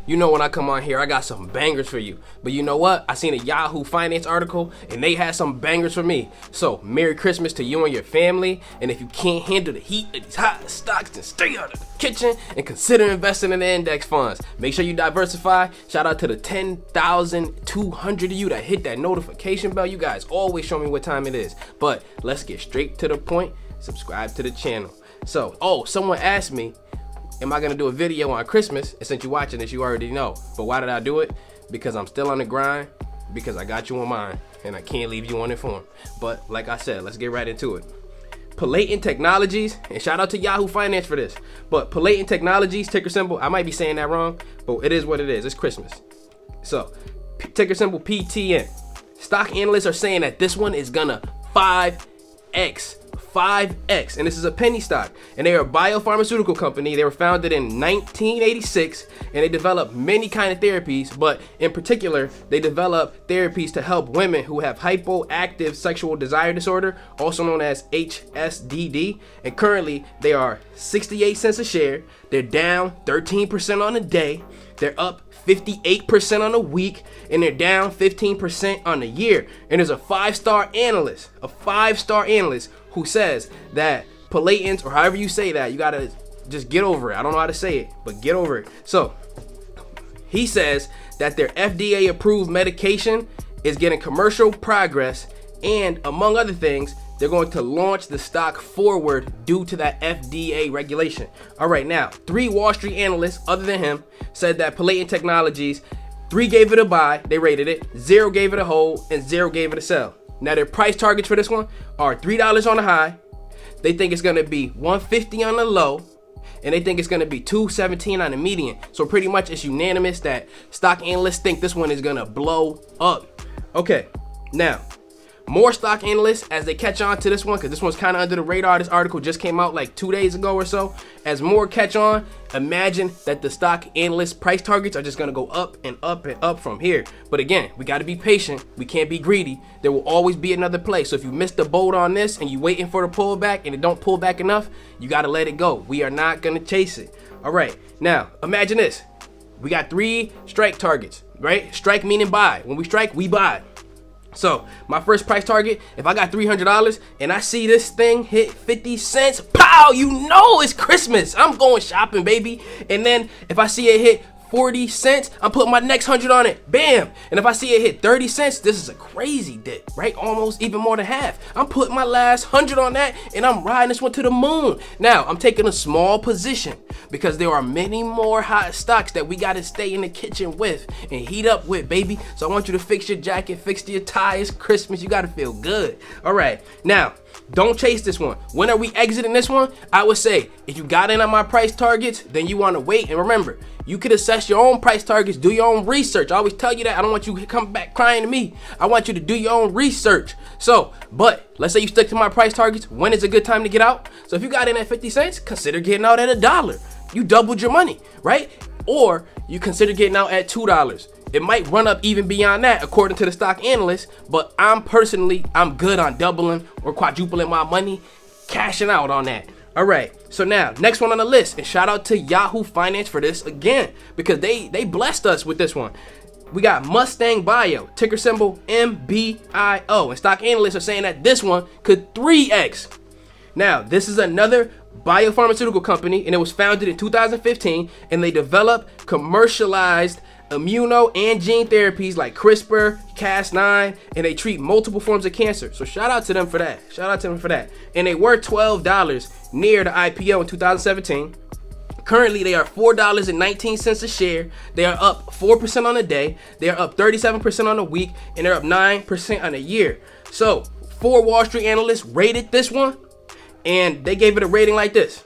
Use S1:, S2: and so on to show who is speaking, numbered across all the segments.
S1: You know when I come on here, I got some bangers for you. But you know what? I seen a Yahoo Finance article, and they had some bangers for me. So, Merry Christmas to you and your family. And if you can't handle the heat of these hot stocks, then stay out of the kitchen and consider investing in the index funds. Make sure you diversify. Shout out to the 10,200 of you that hit that notification bell. You guys always show me what time it is. But let's get straight to the point. Subscribe to the channel. So, someone asked me, am I gonna do a video on Christmas? And since you're watching this, you already know. But why did I do it? Because I'm still on the grind, because I got you on mine, and I can't leave you uninformed. But like I said, let's get right into it. Palatin Technologies, and shout out to Yahoo Finance for this. But Palatin Technologies, ticker symbol, I might be saying that wrong, but it is what it is. It's Christmas. So, ticker symbol PTN. Stock analysts are saying that this one is gonna 5x, and this is a penny stock, and they are a biopharmaceutical company. They were founded in 1986, and they develop many kind of therapies, but in particular they develop therapies to help women who have hypoactive sexual desire disorder, also known as HSDD. And currently they are 68 cents a share. They're down 13% on the day, they're up 58% on the week, and they're down 15% on the year. And there's a five-star analyst who says that Palatins, or however you say that, you gotta just get over it. I don't know how to say it, but get over it. So he says that their FDA approved medication is getting commercial progress, and among other things, they're going to launch the stock forward due to that FDA regulation. All right, now 3 Wall Street analysts other than him said that Palatin Technologies, 3 gave it a buy, they rated it, 0 gave it a hold, and 0 gave it a sell. Now their price targets for this one are $3 on the high. They think it's gonna be $150 on the low, and they think it's gonna be $217 on the median. So pretty much it's unanimous that stock analysts think this one is gonna blow up. Okay, now more stock analysts, as they catch on to this one, because this one's kind of under the radar. This article just came out like 2 days ago or so. As more catch on, imagine that the stock analyst price targets are just going to go up and up and up from here. But again, we got to be patient. We can't be greedy. There will always be another play. So if you missed the boat on this and you waiting for the pullback and it don't pull back enough, you got to let it go. We are not going to chase it. All right. Now, imagine this. We got 3 strike targets, right? Strike meaning buy. When we strike, we buy. So my first price target, if I got $300 and I see this thing hit 50 cents, pow, you know it's Christmas. I'm going shopping, baby. And then if I see it hit 40 cents, I'm putting my next 100 on it, bam. And if I see it hit 30 cents, this is a crazy dip, right? Almost even more than half. I'm putting my last 100 on that, and I'm riding this one to the moon. Now I'm taking a small position because there are many more hot stocks that we got to stay in the kitchen with and heat up with, baby. So I want you to fix your jacket, fix your tie. It's Christmas, you got to feel good. All right, now don't chase this one. When are we exiting this one? I would say if you got in on my price targets, then you want to wait. And remember, you could assess your own price targets, do your own research. I always tell you that. I don't want you to come back crying to me. I want you to do your own research. So, but let's say you stick to my price targets. When is a good time to get out? So if you got in at 50 cents, consider getting out at $1. You doubled your money, right? Or you consider getting out at $2. It might run up even beyond that according to the stock analyst, but I'm good on doubling or quadrupling my money, cashing out on that. All right, so now next one on the list, and shout out to Yahoo Finance for this again, because they blessed us with this one. We got Mustang Bio, ticker symbol MBIO, and stock analysts are saying that this one could 3x. Now this is another biopharmaceutical company, and it was founded in 2015, and they develop commercialized immuno and gene therapies like CRISPR, Cas9, and they treat multiple forms of cancer. So shout out to them for that. And they were $12 near the IPO in 2017. Currently, they are $4.19 a share. They are up 4% on the day. They are up 37% on the week, and they're up 9% on the year. So 4 Wall Street analysts rated this one, and they gave it a rating like this.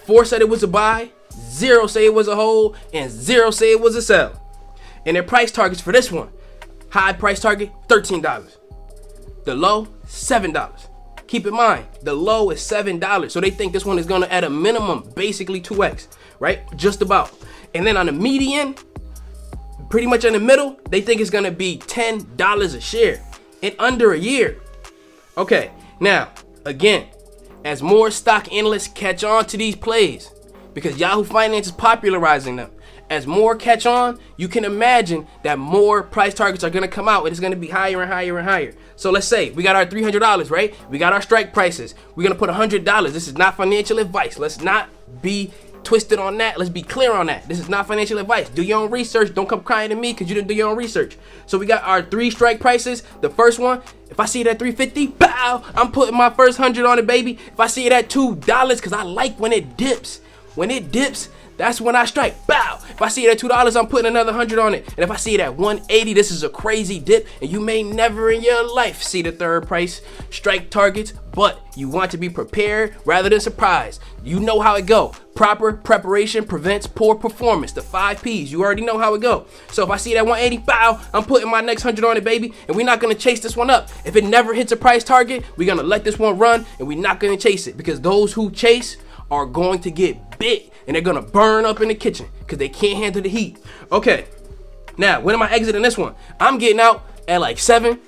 S1: 4 said it was a buy, 0 say it was a hold, and 0 say it was a sell. And their price targets for this one, high price target, $13. The low, $7. Keep in mind, the low is $7. So they think this one is gonna, at a minimum, basically 2x, right? Just about. And then on the median, pretty much in the middle, they think it's gonna be $10 a share in under a year. Okay, now, again, as more stock analysts catch on to these plays, because Yahoo Finance is popularizing them, as more catch on, you can imagine that more price targets are gonna come out and it's gonna be higher and higher and higher. So let's say we got our $300, right? We got our strike prices. We're gonna put $100. This is not financial advice. Let's not be twisted on that. Let's be clear on that. This is not financial advice. Do your own research. Don't come crying to me because you didn't do your own research. So we got our 3 strike prices. The first one, if I see it at $3.50, pow, I'm putting my first 100 on it, baby. If I see it at $2, because I like when it dips. When it dips, that's when I strike. Bow. If I see it at $2, I'm putting another 100 on it. And if I see it at 180, this is a crazy dip, and you may never in your life see the third price strike targets, but you want to be prepared rather than surprised. You know how it go. Proper preparation prevents poor performance. The 5 P's. You already know how it go. So if I see it at 180, bow, I'm putting my next 100 on it, baby, and we're not gonna chase this one up. If it never hits a price target, we're gonna let this one run, and we're not gonna chase it, because those who chase are going to get bit, and they're gonna burn up in the kitchen because they can't handle the heat. Okay, now when am I exiting this one? I'm getting out at like 7.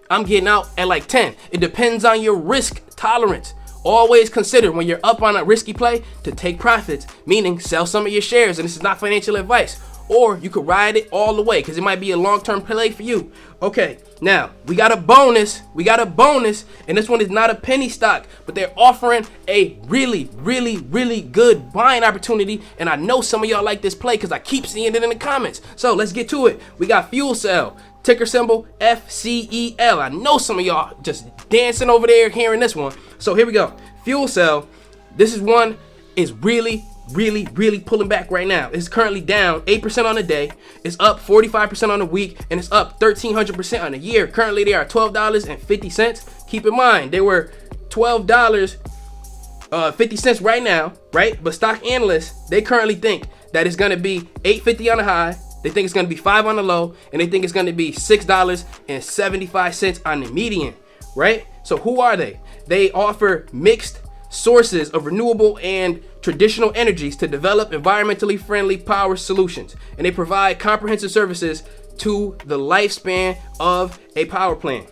S1: I'm getting out at like 10. It depends on your risk tolerance. Always consider when you're up on a risky play to take profits, meaning sell some of your shares, and this is not financial advice. Or you could ride it all the way because it might be a long-term play for you. Okay, now we got a bonus. And this one is not a penny stock, but they're offering a really, really, really good buying opportunity. And I know some of y'all like this play because I keep seeing it in the comments. So let's get to it. We got Fuel Cell, ticker symbol FCEL. I know some of y'all just dancing over there hearing this one. So here we go. Fuel Cell. This is one is really pulling back right now. It's currently down 8% on the day. It's up 45% on the week, and it's up 1,300% on the year. Currently, they are $12.50. Keep in mind, they were $12.50 right now, right? But stock analysts, they currently think that it's gonna be $8.50 on the high. They think it's gonna be $5 on the low, and they think it's gonna be $6.75 on the median, right? So who are they? They offer mixed sources of renewable and traditional energies to develop environmentally friendly power solutions, and they provide comprehensive services to the lifespan of a power plant.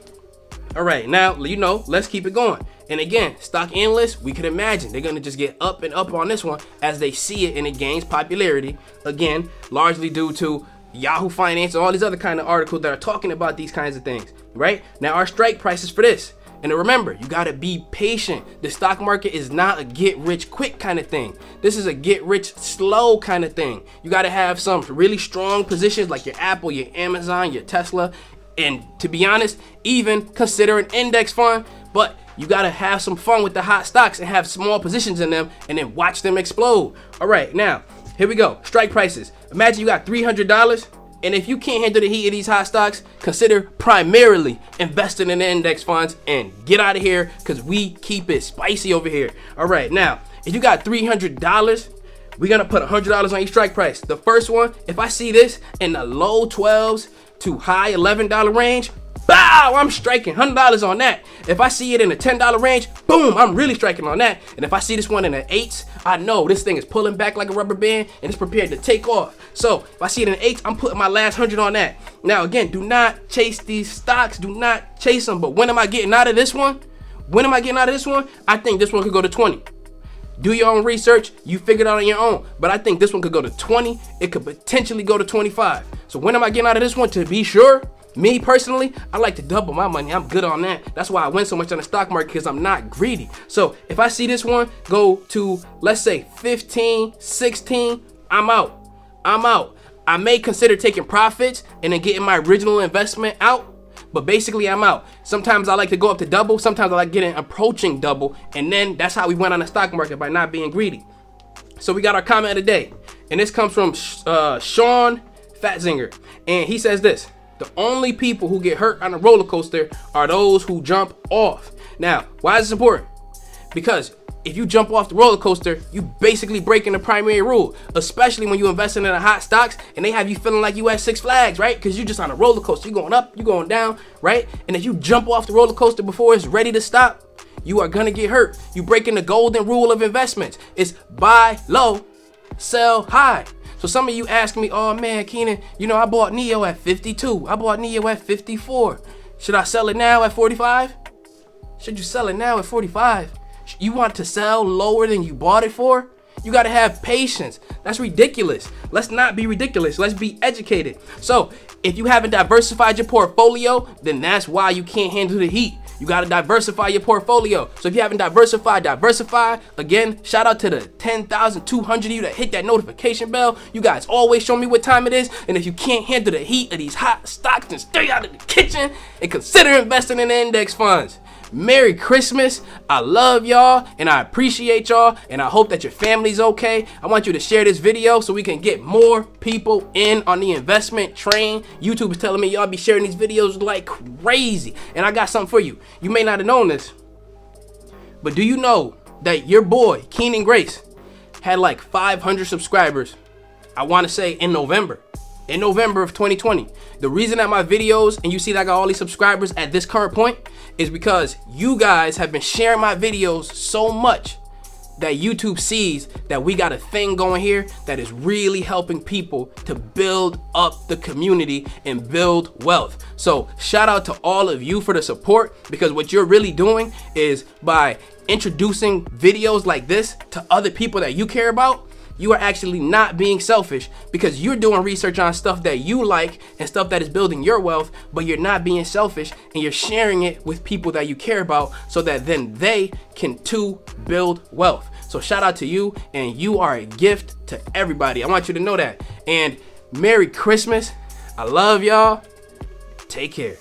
S1: All right, now let's keep it going. And again, stock analysts, we can imagine they're gonna just get up and up on this one as they see it and it gains popularity. Again, largely due to Yahoo Finance and all these other kind of articles that are talking about these kinds of things, right? Now our strike prices for this. And remember, you gotta be patient. The stock market is not a get rich quick kind of thing. This is a get rich slow kind of thing. You gotta have some really strong positions like your Apple, your Amazon, your Tesla, and to be honest, even consider an index fund. But you gotta have some fun with the hot stocks and have small positions in them and then watch them explode. All right, now here we go. Strike prices. Imagine you got $300. And if you can't handle the heat of these hot stocks, consider primarily investing in the index funds and get out of here because we keep it spicy over here. All right, now, if you got $300, we're going to put $100 on each strike price. The first one, if I see this in the low 12s to high $11 range, bow, I'm striking $100 on that. If I see it in the $10 range, boom, I'm really striking on that. And if I see this one in the 8s, I know this thing is pulling back like a rubber band and it's prepared to take off. So if I see it in the 8s, I'm putting my last 100 on that. Now again, do not chase these stocks. Do not chase them. But when am I getting out of this one? I think this one could go to 20. Do your own research. You figure it out on your own. But I think this one could go to 20. It could potentially go to 25. So when am I getting out of this one? To be sure, me personally, I like to double my money. I'm good on that. That's why I win so much on the stock market, because I'm not greedy. So if I see this one go to, let's say 15, 16, I'm out. I may consider taking profits and then getting my original investment out. But basically, I'm out. Sometimes I like to go up to double. Sometimes I like getting approaching double. And then that's how we went on the stock market, by not being greedy. So we got our comment of the day. And this comes from Sean Fatzinger. And he says this: the only people who get hurt on a roller coaster are those who jump off. Now, why is this important? Because if you jump off the roller coaster, you basically breaking the primary rule, especially when you investing in the hot stocks and they have you feeling like you at Six Flags, right? Because you're just on a roller coaster. You're going up, you're going down, right? And if you jump off the roller coaster before it's ready to stop, you are going to get hurt. You breaking the golden rule of investments. It's buy low, sell high. So some of you ask me, oh man, Kenan, I bought NEO at 52. I bought NEO at 54. Should I sell it now at 45? Should you sell it now at 45? You want to sell lower than you bought it for? You gotta have patience. That's ridiculous. Let's not be ridiculous. Let's be educated. So if you haven't diversified your portfolio, then that's why you can't handle the heat. You gotta diversify your portfolio. So if you haven't diversify. Again, shout out to the 10,200 of you that hit that notification bell. You guys always show me what time it is. And if you can't handle the heat of these hot stocks, then stay out of the kitchen and consider investing in index funds. Merry Christmas. I love y'all and I appreciate y'all and I hope that your family's okay. I want you to share this video so we can get more people in on the investment train. YouTube is telling me y'all be sharing these videos like crazy. And I got something for you. You may not have known this, but do you know that your boy, Kenan Grace, had like 500 subscribers, I want to say in November of 2020. The reason that my videos and you see that I got all these subscribers at this current point is because you guys have been sharing my videos so much that YouTube sees that we got a thing going here that is really helping people to build up the community and build wealth. So shout out to all of you for the support, because what you're really doing is by introducing videos like this to other people that you care about, you are actually not being selfish, because you're doing research on stuff that you like and stuff that is building your wealth, but you're not being selfish and you're sharing it with people that you care about so that then they can too build wealth. So shout out to you, and you are a gift to everybody. I want you to know that. And Merry Christmas. I love y'all. Take care.